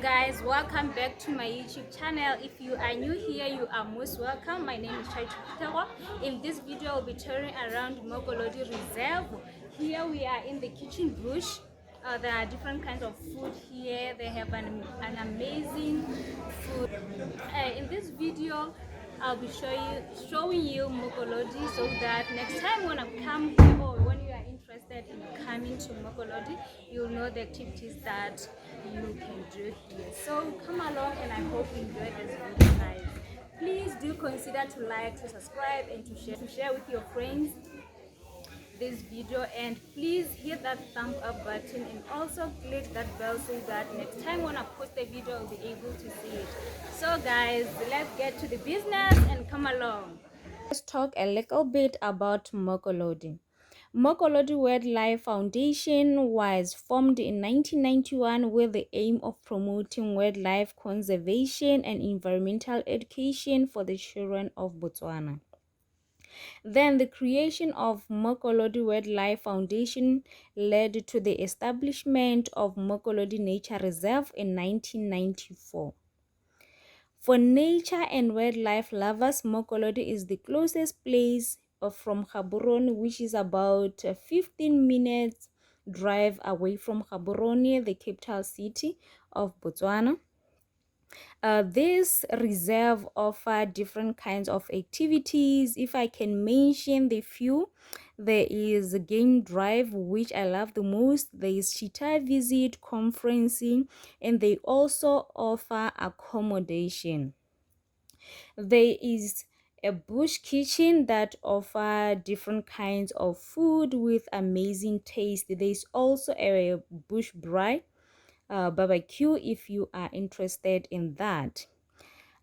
Guys, welcome back to my YouTube channel. If you are new here, you are most welcome. My name is Chaichukitero. In this video I'll be touring around Mokolodi Reserve. Here we are in the kitchen bush. There are different kinds of food here. They have an amazing food. In this video I'll be showing you Mokolodi, so that next time when I come here, or when you are interested in coming to Mokolodi, you'll know the activities that you can do here. So come along, and I hope you enjoy this video, guys. Please do consider to like, to subscribe, and to share with your friends this video, and please hit that thumb up button and also click that bell so that next time when I post a video you'll be able to see it. So guys, let's get to the business and come along. Let's talk a little bit about Mokolodi. Mokolodi Wildlife Foundation was formed in 1991 with the aim of promoting wildlife conservation and environmental education for the children of Botswana. Then the creation of Mokolodi Wildlife Foundation led to the establishment of Mokolodi Nature Reserve in 1994. For nature and wildlife lovers, Mokolodi is the closest place from Gaborone, which is about 15 minutes drive away from Gaborone, the capital city of Botswana. This reserve offers different kinds of activities. If I can mention the few, there is a game drive, which I love the most. There is cheetah visit, conferencing, and they also offer accommodation. There is a bush kitchen that offer different kinds of food with amazing taste. There is also a bush braai barbecue if you are interested in that.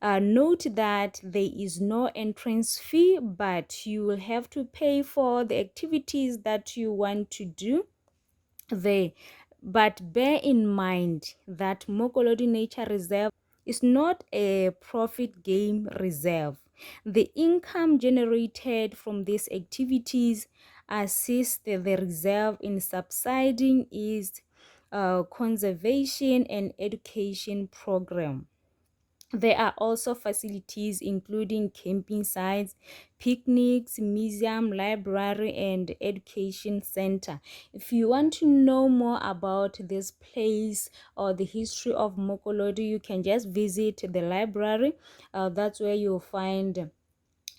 Note that there is no entrance fee, but you will have to pay for the activities that you want to do there. But bear in mind that Mokolodi Nature Reserve is not a profit game reserve. The income generated from these activities assists the reserve in subsidizing its conservation and education program. There are also facilities including camping sites, picnics, museum, library, and education center. If you want to know more about this place or the history of Mokolodi, you can just visit the library. That's where you'll find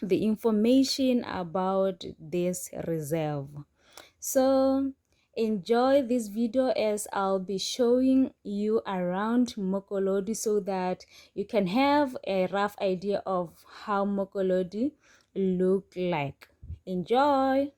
the information about this reserve. So enjoy this video as I'll be showing you around Mokolodi so that you can have a rough idea of how Mokolodi look like. Enjoy.